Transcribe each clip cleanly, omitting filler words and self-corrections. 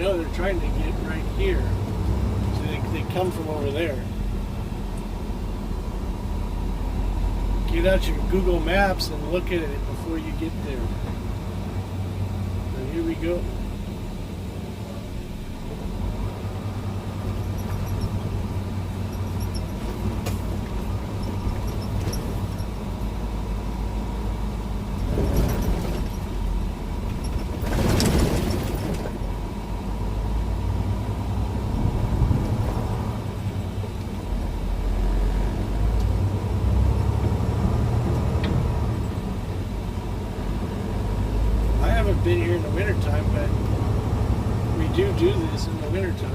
know they're trying to get right here. So they come from over there. Get out your Google Maps and look at it before you get there. And here we go. Been here in the wintertime, but we do this in the wintertime.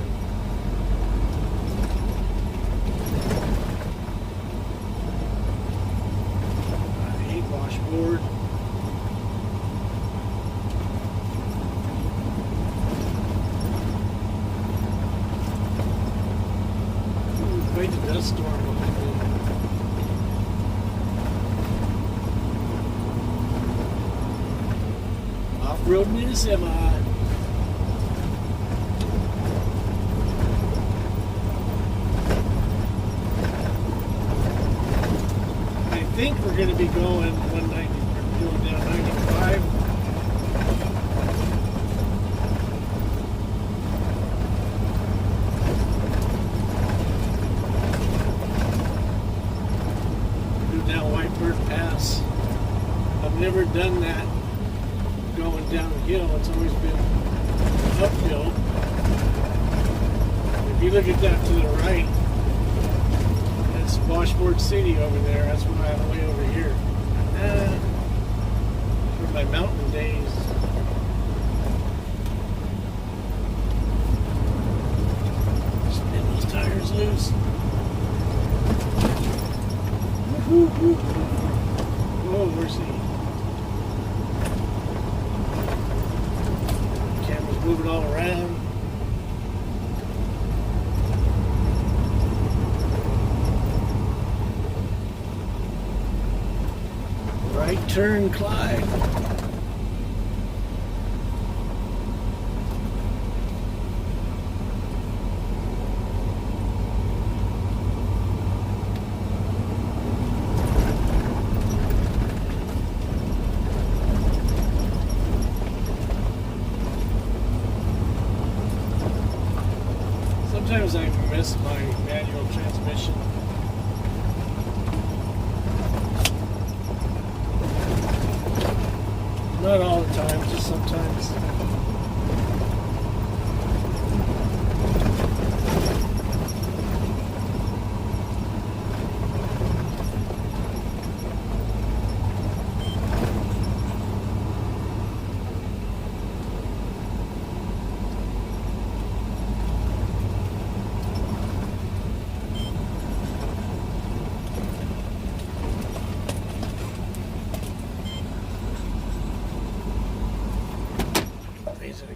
I hate washboard. Ooh, quite the dust storm behind me. Road me to semi. I think we're going to be going 190. We're going down 95. Go down Whitebird Pass. I've never done that. Going downhill, it's always been uphill. If you look at that to the right, that's Washboard City over there. That's why I'm way over here. For my mountain days. Spin those tires loose. Whoa, where's he? Moving all around. Right turn, Clyde. Sometimes I miss my manual transmission. Not all the time, just sometimes.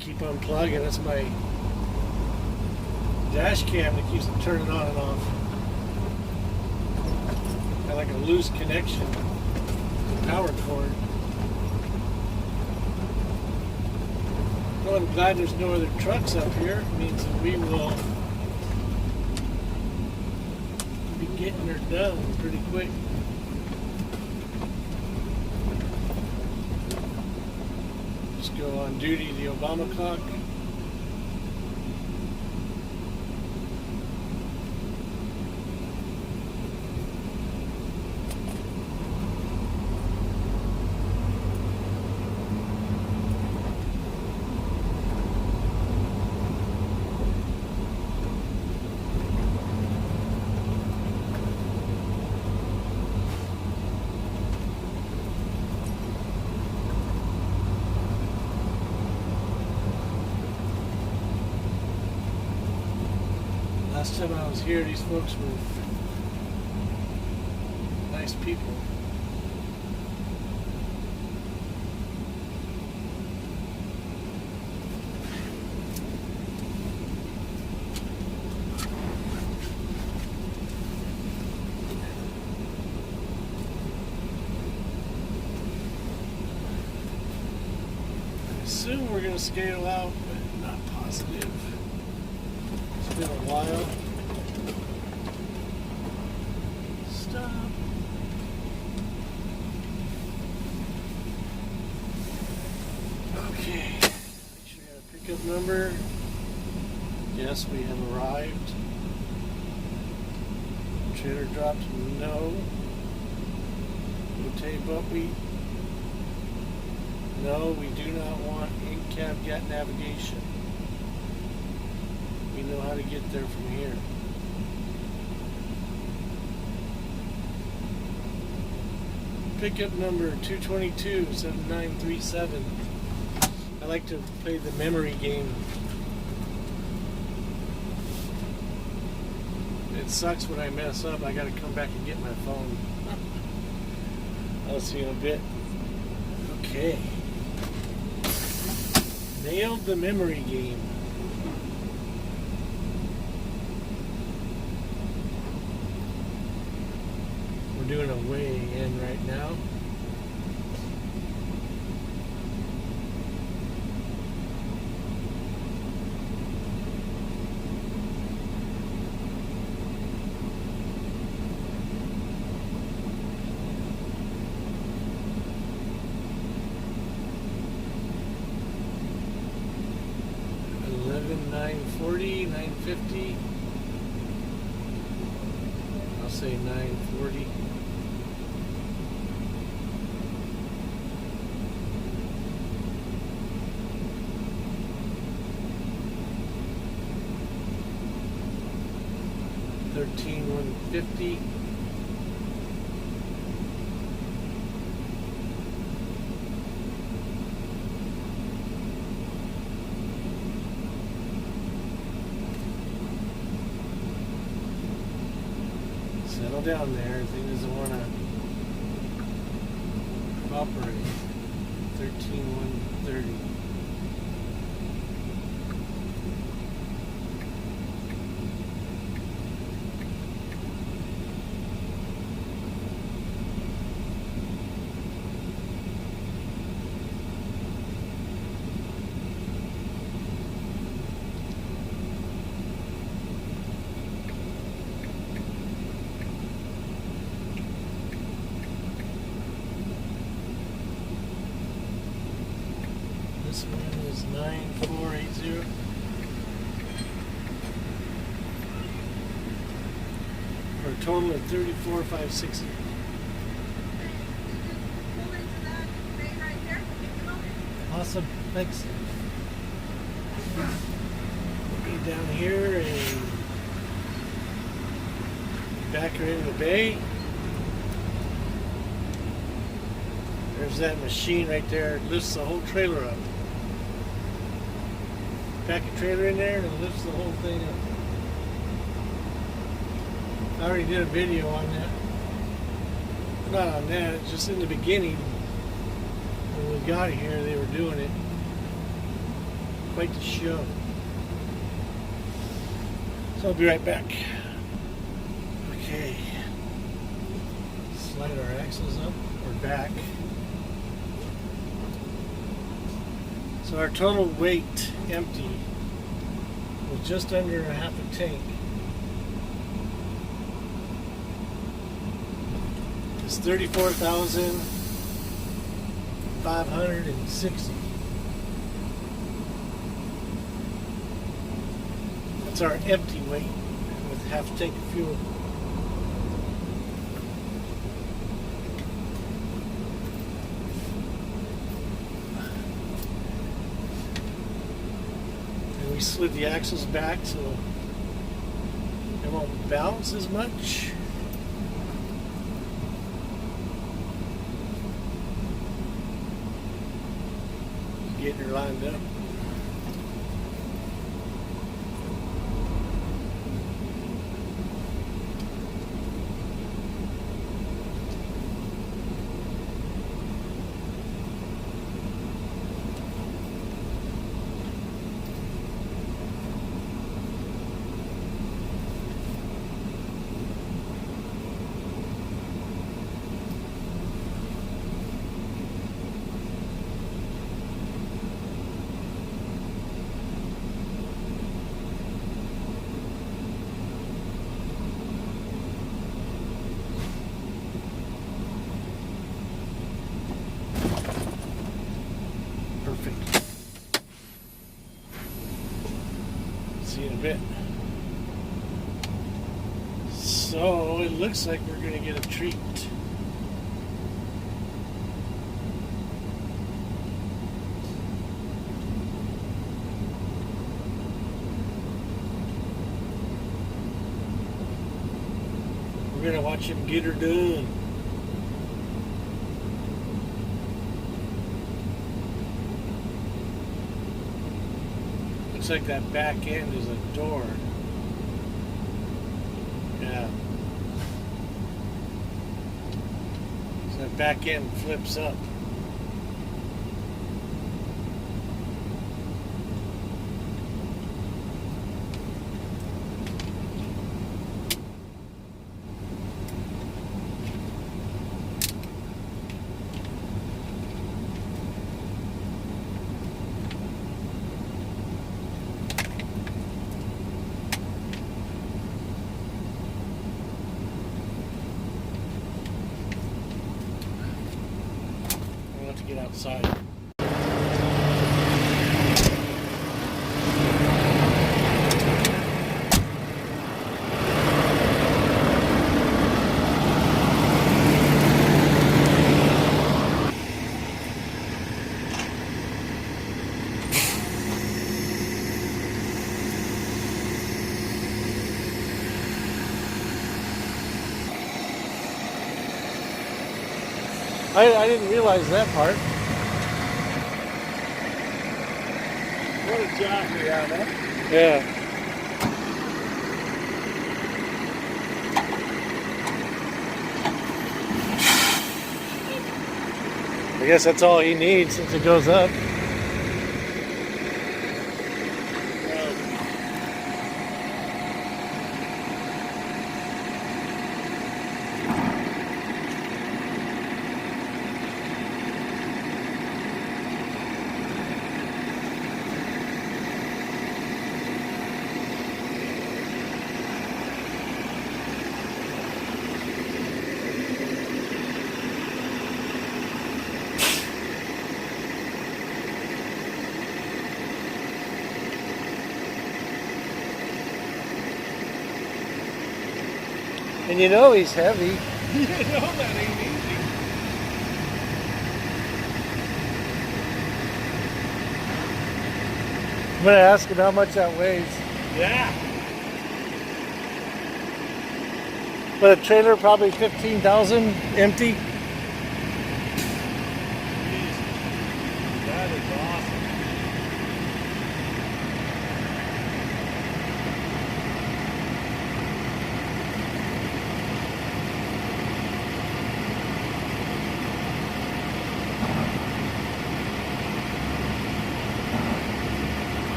Keep unplugging. That's my dash cam that keeps it turning on and off. Got like a loose connection to the power cord. Well, I'm glad there's no other trucks up here. It means that we will be getting her done pretty quick. Go on duty, the Obama clock. Last time I was here, these folks were nice people. I assume we're going to scale out, but not positive. while. Stop. Okay. Make sure you have a pickup number. Yes, we have arrived. Trailer dropped. No. Rotate buckwheat. No, we do not want in-cab GAT navigation. We know how to get there from here. Pickup number 222-7937. I like to play the memory game. It sucks when I mess up. I gotta come back and get my phone. I'll see you in a bit. Okay. Nailed the memory game. We're doing a weigh-in right now. $940, $950. I'll say $940. $13,150. Settle down there. Thing doesn't want to operate. 13,130. This one is 9480. For a total of 34,560. Awesome, thanks. We'll be down here and back her into the bay. There's that machine right there. It lifts the whole trailer up. Pack a trailer in there and it lifts the whole thing up. I already did a video on that. Not on that, just in the beginning. When we got here, they were doing it. Quite the show. So I'll be right back. Okay. Slide our axles up or back. So our total weight empty was just under a half a tank. It's 34,560. That's our empty weight with half a tank of fuel. We slid the axles back so it won't bounce as much. Getting her lined up. you in a bit. So it looks like we're going to get a treat. We're going to watch him get her done. Looks like that back end is a door. Yeah. So that back end flips up. To get outside. I didn't realize that part. What a jockey, huh? Yeah. I guess that's all he needs since it goes up. And you know he's heavy. You know that ain't easy. I'm gonna ask him how much that weighs. Yeah. But a trailer probably 15,000 empty. That is awesome.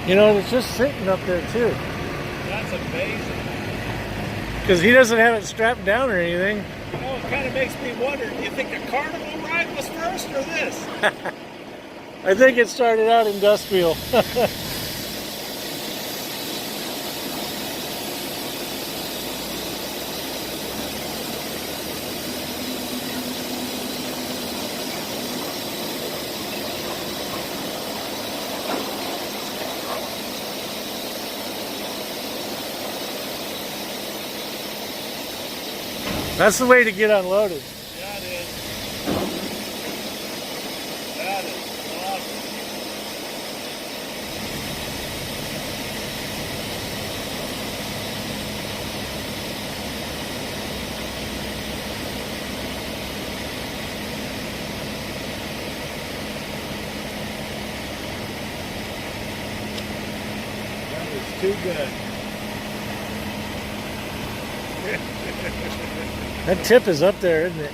You know, it's just sitting up there too. That's amazing. Because he doesn't have it strapped down or anything. You know, it kind of makes me wonder, do you think the Carnival ride was first or this? I think it started out industrial. That's the way to get unloaded. Yeah, it is. That is awesome. That is too good. That tip is up there, isn't it?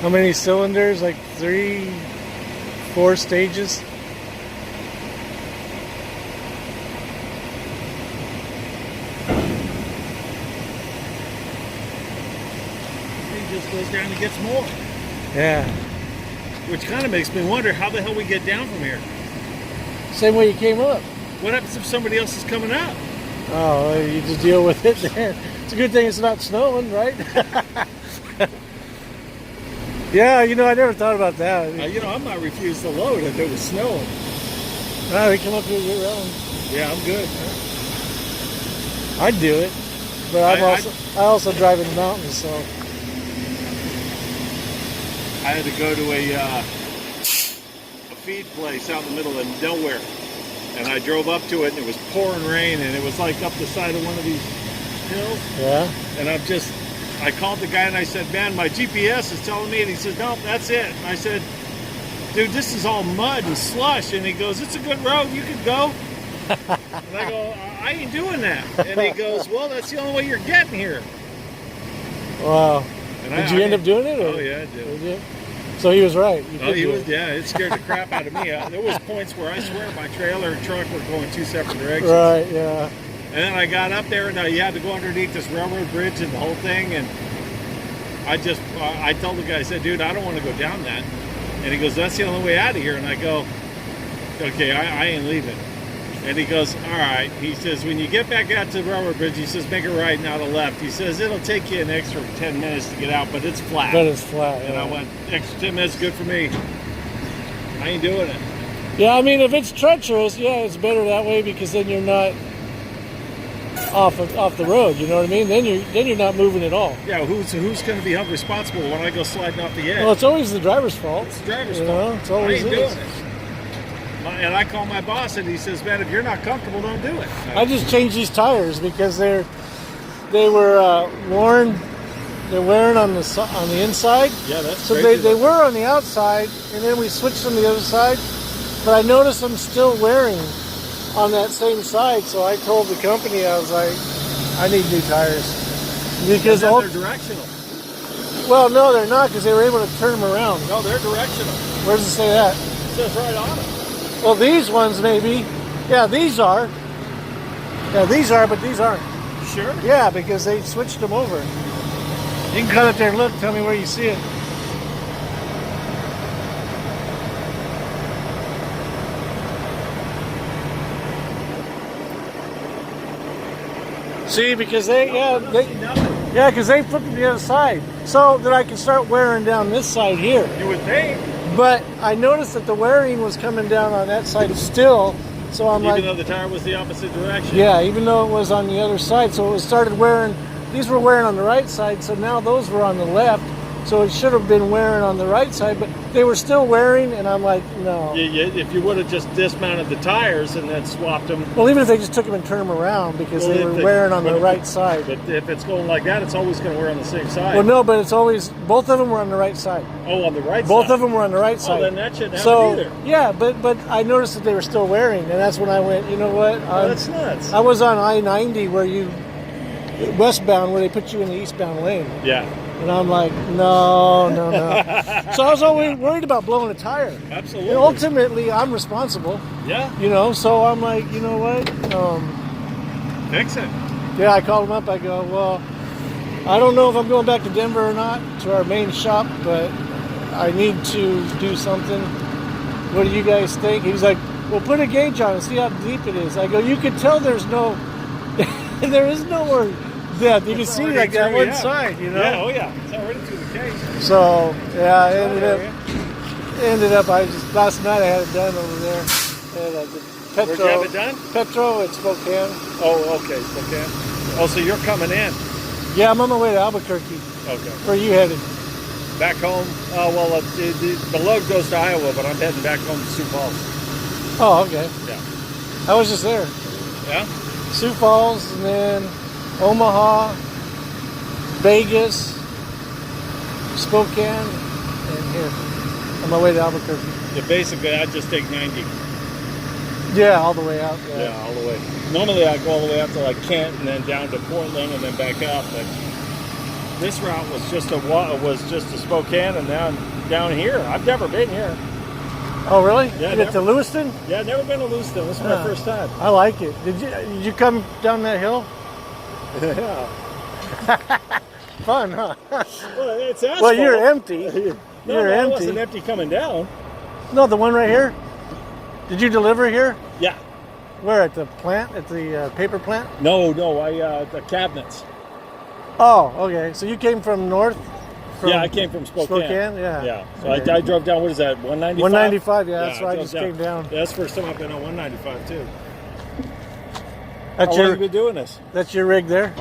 How many cylinders? Like 3, 4 stages. He just goes down and gets more. Yeah. Which kind of makes me wonder how the hell we get down from here. Same way you came up. What happens if somebody else is coming up? Oh, well, you just deal with it there. It's a good thing it's not snowing, right? Yeah, you know, I never thought about that. You know, I might refuse to load if it was snowing. We come up here and get around. Yeah, I'm good. I'd do it, but I also drive in the mountains, so. I had to go to a feed place out in the middle of nowhere, and I drove up to it, and it was pouring rain, and it was like up the side of one of these hills. Yeah. And I called the guy and I said, man, my GPS is telling me, and he says, no, that's it. And I said, dude, this is all mud and slush. And he goes, it's a good road, you could go. And I go, I ain't doing that. And he goes, well, that's the only way you're getting here. Wow. And Did you end up doing it? Or? Oh, yeah, I did. Did you? So he was right. You Oh, could he do was, it. yeah, it scared the crap out of me. There was points where I swear my trailer and truck were going 2 separate directions. Right, yeah. And then I got up there, and you had to go underneath this railroad bridge and the whole thing. And I told the guy, I said, dude, I don't want to go down that. And he goes, that's the only way out of here. And I go, okay, I ain't leaving. And he goes, all right. He says, when you get back out to the railroad bridge, he says, make a right, not a left. He says, it'll take you an extra 10 minutes to get out, but it's flat. But it's flat. And yeah. I went, extra 10 minutes, good for me. I ain't doing it. Yeah, I mean, if it's treacherous, yeah, it's better that way because then you're not off the road. You know what I mean? Then you're not moving at all. Yeah, who's going to be held responsible when I go sliding off the edge? Well, it's always the driver's fault. It's the driver's you fault. know? It's always I ain't is. doing it. And I call my boss and he says, man, if you're not comfortable, don't do it. I just changed these tires because they were worn. They're wearing on the inside. Yeah, that's so crazy. they were on the outside, and then we switched them to the other side. But I noticed them still wearing on that same side. So I told the company, I was like, I need new tires because they're directional. Well, no, they're not because they were able to turn them around. No, they're directional. Where does it say that? It says right on them. Well, these ones maybe. Yeah, these are. Yeah, these are, but these aren't. Sure. Yeah, because they switched them over. You can cut up there and look. Tell me where you see it. See, because because they flipped to the other side, so that I can start wearing down this side here. You would think. But I noticed that the wearing was coming down on that side still, so I'm Even like, though the tire was the opposite direction. yeah, even though it was on the other side, so it started wearing. These were wearing on the right side, so now those were on the left. So it should have been wearing on the right side, but they were still wearing, and I'm like, no. Yeah, if you would have just dismounted the tires and then swapped them. Well, even if they just took them and turned them around because they were wearing on the right side. But if it's going like that, it's always going to wear on the same side. Well, no, but it's always, both of them were on the right side. Oh, on the right side? Both of them were on the right side. Oh, then that shouldn't happen either. Yeah, but I noticed that they were still wearing, and that's when I went, you know what? That's nuts. I was on I-90 westbound, where they put you in the eastbound lane. Yeah. And I'm like, no. So I was always worried about blowing a tire. Absolutely. And ultimately, I'm responsible. Yeah. You know, so I'm like, you know what? Fix it. Yeah, I called him up. I go, well, I don't know if I'm going back to Denver or not, to our main shop, but I need to do something. What do you guys think? He's like, well, put a gauge on it, see how deep it is. I go, you can tell there is nowhere depth. You can see like that one side, you know? Yeah, oh yeah. It's already through the case. So, yeah, I ended up, last night I had it done over there. And Where'd you have it done? Petro at Spokane. Oh, okay, Spokane. Oh, so you're coming in. Yeah, I'm on my way to Albuquerque. Okay. Where are you headed? Back home? The load goes to Iowa, but I'm heading back home to Sioux Falls. Oh, okay. Yeah. I was just there. Yeah? Sioux Falls, and then Omaha, Vegas, Spokane, and here. On my way to Albuquerque. Yeah, basically, I just take 90. Yeah, all the way out. Yeah, all the way. Normally, I go all the way out to like Kent, and then down to Portland, and then back up. But this route was just a Spokane, and down here. I've never been here. Oh, really? Yeah, You get to Lewiston? Yeah, never been to Lewiston. This is my first time. I like it. Did you come down that hill? Yeah. Fun, huh? Well, it's asphalt. Well, you're empty. No, You're I empty. wasn't empty coming down. No, the one right here. Did you deliver here? Yeah. Where, at the plant? At the paper plant? No, the cabinets. Oh, okay. So you came from north? Yeah, I came from Spokane. Spokane, yeah. Yeah. So Okay. I drove down, what is that, 195? 195, yeah, that's why I drove just came down. Yeah, that's the first time I've been on 195 too. That's How long your have you been doing this? that's your rig there?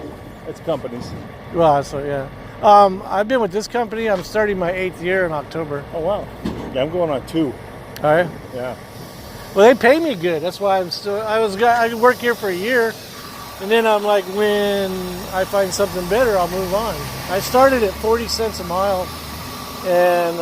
It's companies. Well, so yeah. I've been with this company. I'm starting my 8th year in October. Oh, wow. Yeah, I'm going on 2. All right. Yeah. Well, they pay me good. That's why I'm still. I work here for a year, and then I'm like, when I find something better, I'll move on. I started at 40 cents a mile, and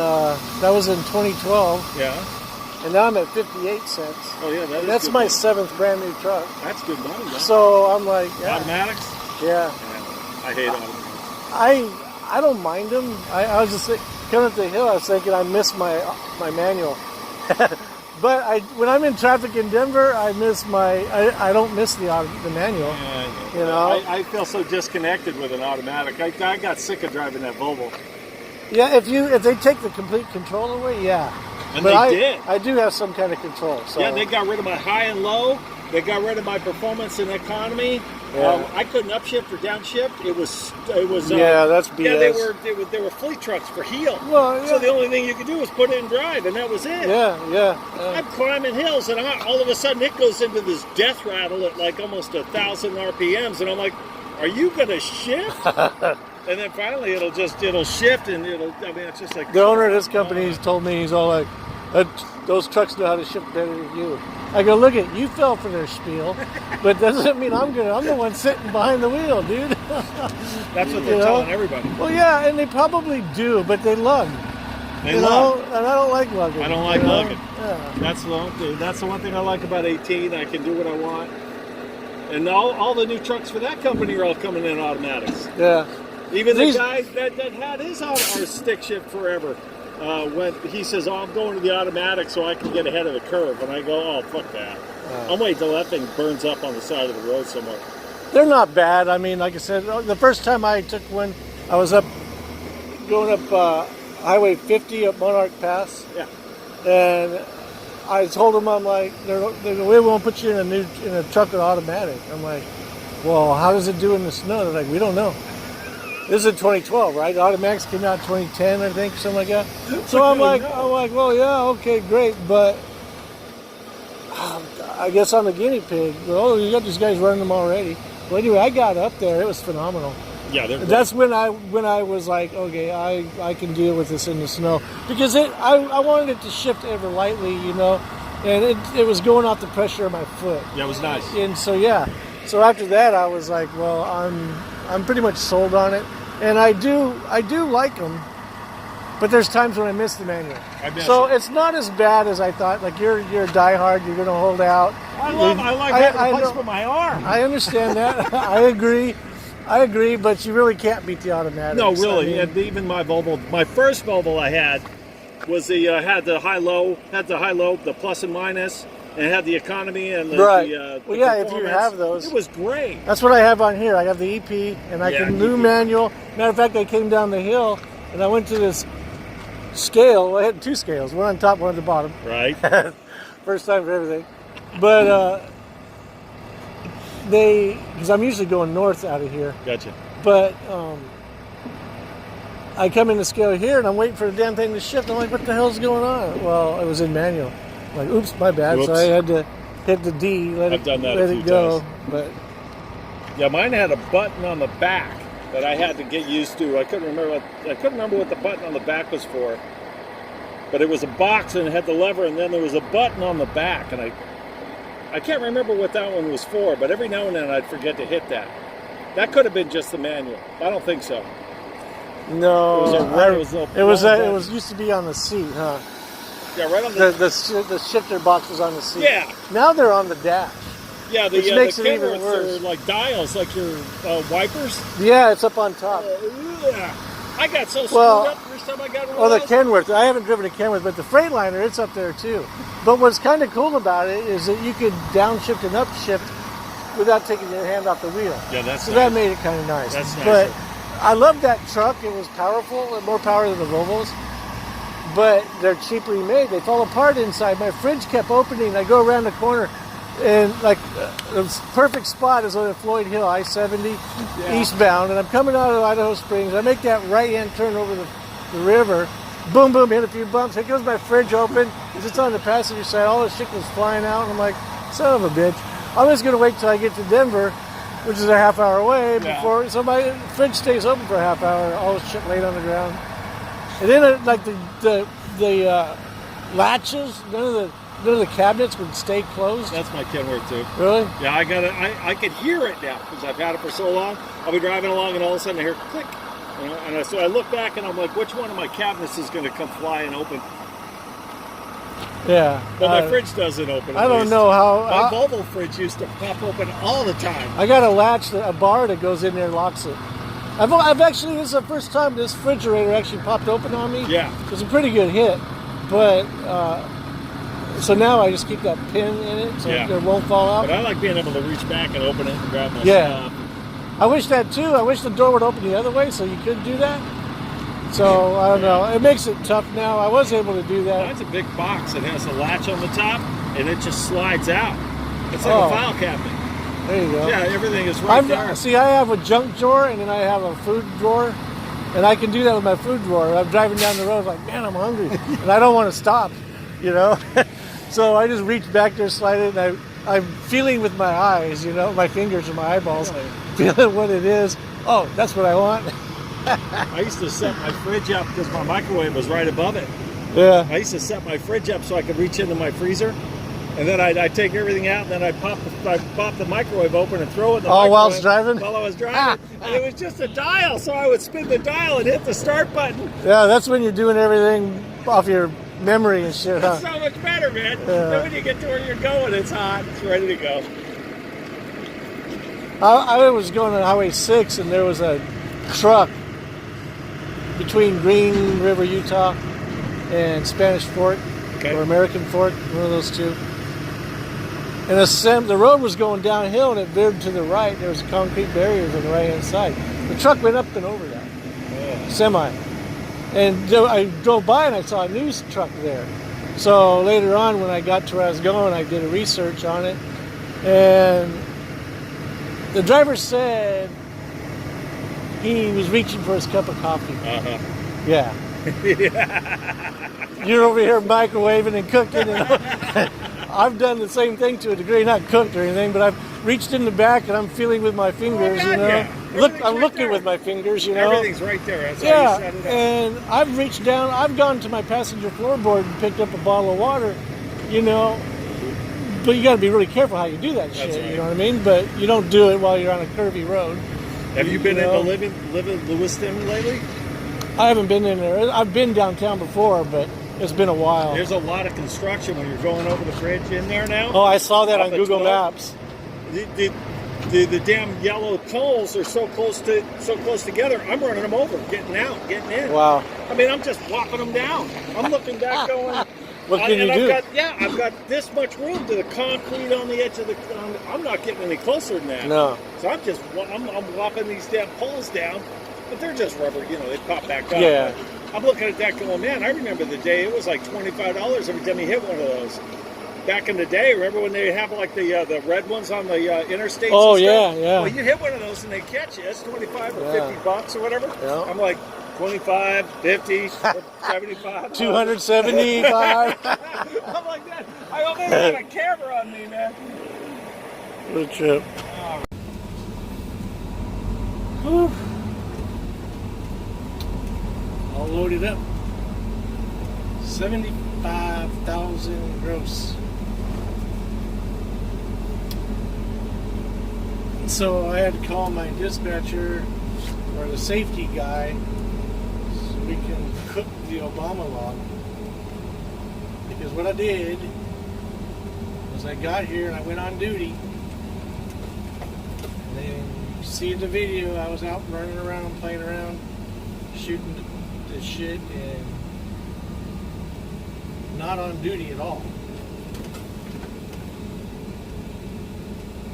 that was in 2012, Yeah. and now I'm at 58 cents. Oh, yeah. That's good my money. 7th brand new truck. That's good money, man. So I'm like, yeah, Automatics? yeah. I hate automatics. I don't mind them. I was just coming up the hill. I was thinking I miss my manual. But when I'm in traffic in Denver, I don't miss the manual. Yeah, You know? I feel so disconnected with an automatic. I got sick of driving that Volvo. Yeah, if they take the complete control away, yeah. And But they did. I do have some kind of control. So Yeah, they got rid of my high and low. They got rid of my performance and economy. Yeah. I couldn't upshift or downshift. It was. Yeah, that's Yeah, they BS. were fleet trucks for heel. Well, So yeah. the only thing you could do was put it in drive, and that was it. Yeah. I'm climbing hills, and all of a sudden it goes into this death rattle at like almost 1,000 RPMs, and I'm like, "Are you gonna shift?" And then finally it'll shift, and it's just like The owner of this company has told me, he's all like, those trucks know how to shift better than you. I go, look at you fell for their spiel, but doesn't mean I'm the one sitting behind the wheel, dude. That's what they're You know? telling everybody. Well, yeah, and they probably do, but they lug. They you lug. know, and I don't like lugging. I don't like you know? lugging. Yeah. That's the one thing I like about 18. I can do what I want. And all the new trucks for that company are all coming in automatics. Yeah. Even the These- guy that had his our stick shift forever, when he says, "Oh, I'm going to the automatic so I can get ahead of the curve," and I go, "Oh, fuck that! I'm waiting till that thing burns up on the side of the road somewhere." They're not bad. I mean, like I said, the first time I took one, I was going up Highway 50 up Monarch Pass, Yeah. and I told them, I'm like, we won't put you in a truck with automatic. I'm like, well, how does it do in the snow? They're like, we don't know. This is in 2012, right? Automatics came out in 2010, I think, something like that. So I'm like, well, yeah, okay, great, but I guess I'm the guinea pig. Oh, you got these guys running them already. Well, anyway, I got up there. It was phenomenal. Yeah, they're great. That's when I was like, okay, I can deal with this in the snow, because I wanted it to shift ever lightly, you know, and it was going off the pressure of my foot. Yeah, it was nice. And so so after that I was like, well, I'm pretty much sold on it, and I do like them, but there's times when I miss the manual. So it's not as bad as I thought. Like you're a diehard, you're gonna hold out. I like having a place for my arm. I understand that. I agree, but you really can't beat the automatic. No, really. And even my Volvo, my first Volvo I had was had the high-low, the plus and minus, and it had the economy and the Right. the Well, yeah, if you performance. have those. It was great. That's what I have on here. I have the EP, and I Yeah, can do EP. manual. Matter of fact, I came down the hill, and I went to this scale. I had two scales, one on top, one on the bottom. Right. First time for everything. But because I'm usually going north out of here, Gotcha. but I come in the scale here, and I'm waiting for the damn thing to shift. I'm like, what the hell's going on? Well, it was in manual. I'm like, oops, my bad. So Whoops. I had to hit the D, I've done that a let few it go. times. But Yeah, mine had a button on the back that I had to get used to. I couldn't remember what the button on the back was for. But it was a box and it had the lever, and then there was a button on the back, and I can't remember what that one was for, but every now and then I'd forget to hit that. That could have been just the manual. I don't think so. no, It was used to be on the seat, huh? Yeah, right on the The shifter box was on the seat. Yeah. Now they're on the dash. yeah, which the makes it camera, even worse. are like dials, like your wipers. Yeah, it's up on top. Yeah. I got so screwed Well, up the first time I got one Well, of the those. Kenworth, I haven't driven a Kenworth, but the Freightliner, it's up there too. But what's kind of cool about it is that you could downshift and upshift without taking your hand off the wheel. Yeah, that's So nice. that made it kind of nice. That's nice. But I love that truck. It was powerful, more power than the Volvos. But they're cheaply made. They fall apart inside. My fridge kept opening. I go around the corner, and like the perfect spot is on Floyd Hill, I-70, eastbound, and I'm coming out of Idaho Springs. I make that right-hand turn over the river. Boom, boom, hit a few bumps. Here goes my fridge open. It's on the passenger side. All the shit was flying out, and I'm like, son of a bitch. I'm just going to wait till I get to Denver, which is a half hour away, before. So my fridge stays open for a half hour. All the shit laid on the ground. And then, like the latches, none of the cabinets would stay closed. That's my Kenworth too. Really? Yeah, I can hear it now because I've had it for so long. I'll be driving along and all of a sudden I hear click. So I look back and I'm like, which one of my cabinets is going to come flying open? Yeah. But my fridge doesn't open. I don't know how. My Volvo fridge used to pop open all the time. I got a latch, a bar that goes in there and locks it. I've actually, this is the first time this refrigerator actually popped open on me. Yeah. It was a pretty good hit. But, so now I just keep that pin in it so it won't fall out. But I like being able to reach back and open it and grab my Yeah. stuff. I wish that too. I wish the door would open the other way so you could do that. So, I don't know. It makes it tough now. I was able to do that. Mine's a big box. It has a latch on the top and it just slides out. It's like a file cabinet. There you go. Yeah, everything is right there. See, I have a junk drawer and then I have a food drawer, and I can do that with my food drawer. I'm driving down the road like, man, I'm hungry, and I don't want to stop, you know. So I just reach back there, slide it, and I'm feeling with my eyes, you know, my fingers and my eyeballs, feeling what it is. Oh, that's what I want. I used to set my fridge up because my microwave was right above it. Yeah. I used to set my fridge up so I could reach into my freezer. And then I'd take everything out, and then I'd pop the microwave open and throw it in the microwave. While I was driving? While I was driving. And it was just a dial, so I would spin the dial and hit the start button. Yeah, that's when you're doing everything off your memory and shit, huh? It's so much better, man. Yeah. Then when you get to where you're going, it's hot. It's ready to go. I was going on Highway 6, and there was a truck between Green River, Utah, and Spanish Fort, or American Fort, one of those two. And the road was going downhill, and it veered to the right. There was concrete barriers on the right-hand side. The truck went up and over that, semi. And I drove by, and I saw a news truck there. So later on, when I got to where I was going, I did a research on it. And the driver said he was reaching for his cup of coffee. Yeah. You're over here microwaving and cooking, and I've done the same thing to a degree, not cooked or anything, but I've reached in the back and I'm feeling with my fingers, you know. I'm looking with my fingers, you know. Everything's right there. That's how you set it up. And I've reached down, I've gone to my passenger floorboard and picked up a bottle of water, you know. But you got to be really careful how you do that shit, you know what I mean? But you don't do it while you're on a curvy road. Have you been into living Lewiston lately? I haven't been in there. I've been downtown before, but it's been a while. There's a lot of construction when you're going over the bridge in there now. Oh, I saw that on Google Maps. The damn yellow poles are so close together. I'm running them over, getting out, getting in. Wow. I mean, I'm just whopping them down. I'm looking back, going. What can you do? I've got this much room to the concrete on the edge of the. I'm not getting any closer than that. No. So I'm whopping these damn poles down, but they're just rubber. You know, they pop back up. Yeah. I'm looking at that going, man, I remember the day it was like $25 every time you hit one of those. Back in the day, remember when they have like the red ones on the interstates? Oh, and stuff? yeah. Well, you hit one of those and they catch you. It's 25 or $50 or whatever. Yeah. I'm like, 25, 50, 75. 275. I'm like that. I almost had a camera on me, man. What a trip. Whew. All loaded up. 75,000 gross. So I had to call my dispatcher or the safety guy so we can cook the Obama log. Because what I did was I got here and I went on duty. And then you see in the video I was out running around, playing around, shooting the shit and not on duty at all.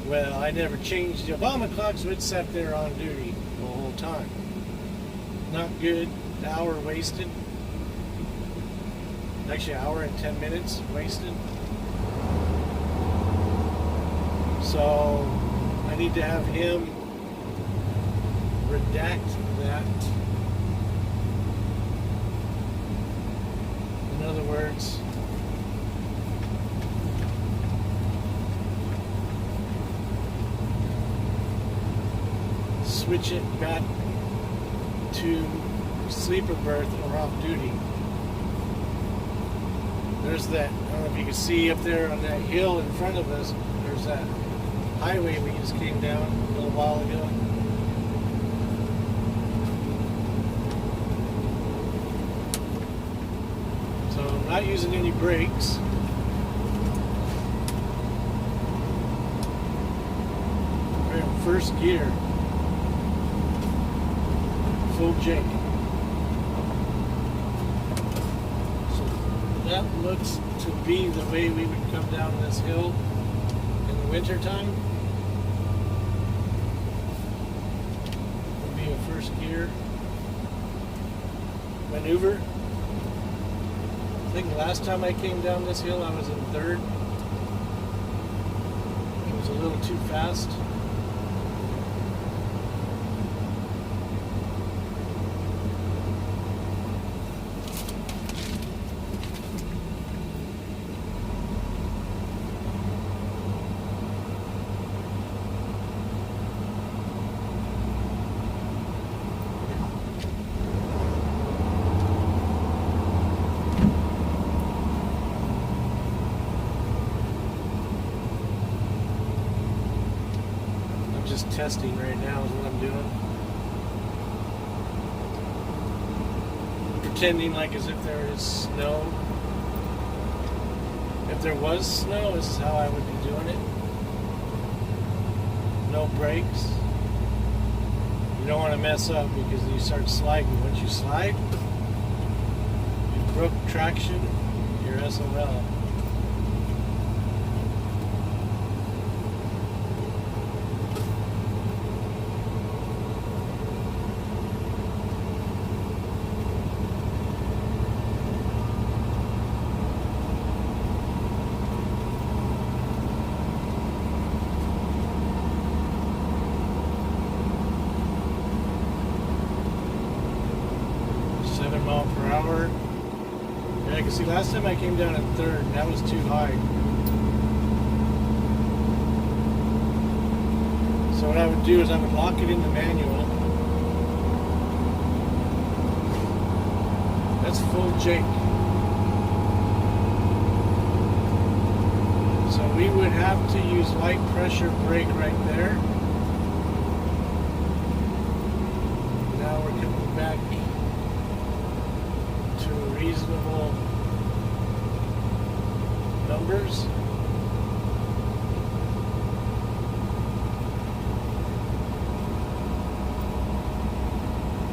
Well, I never changed the Obama clock, so it sat there on duty the whole time. Not good. An hour wasted. Actually, an hour and 10 minutes wasted. So, I need to have him redact that. In other words, switch it back to sleeper berth or off duty. There's that, I don't know if you can see up there on that hill in front of us, there's that highway we just came down a little while ago. So I'm not using any brakes. We're in first gear. Full Jake. So that looks to be the way we would come down this hill in the winter time. Would be a first gear maneuver. I think last time I came down this hill I was in third. It was a little too fast. Just testing right now is what I'm doing. Pretending like as if there is snow. If there was snow, this is how I would be doing it. No brakes. You don't want to mess up because you start sliding. Once you slide, you broke traction, you're SOL. Mile per hour. Yeah, I can see last time I came down in third, and that was too high. So what I would do is I would lock it in the manual. That's full Jake. So we would have to use light pressure brake right there. Now we're coming back to reasonable numbers.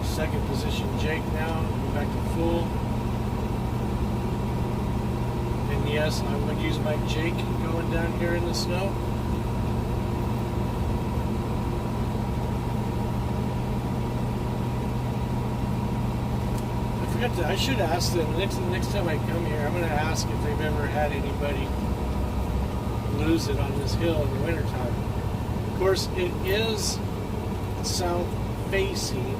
Second position Jake now, go back to full. And yes, I would use my Jake going down here in the snow. I should ask them the next time I come here. I'm going to ask if they've ever had anybody lose it on this hill in the wintertime. Of course, it is south facing,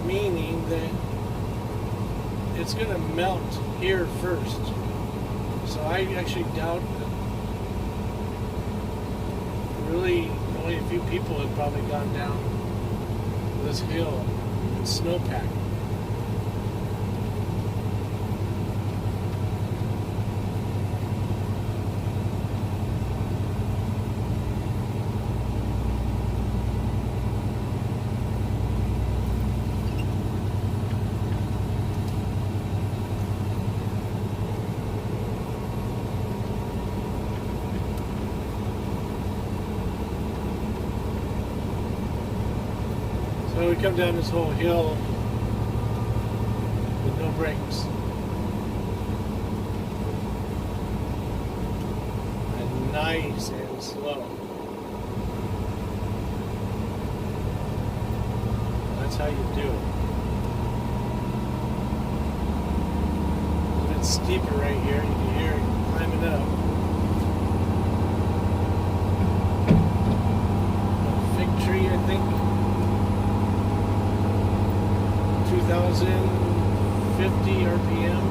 meaning that it's going to melt here first. So I actually doubt that really only a few people have probably gone down this hill in snowpack. So we come down this whole hill with no brakes. And nice and slow. That's how you do it. A bit steeper right here. You can hear it climbing up. A fig tree, I think. 2050 RPM.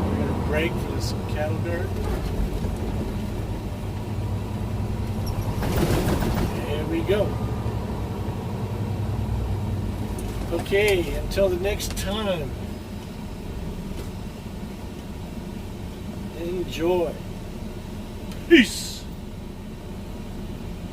We're going to brake for this cattle guard. There we go. Okay, until the next time. Enjoy. Peace.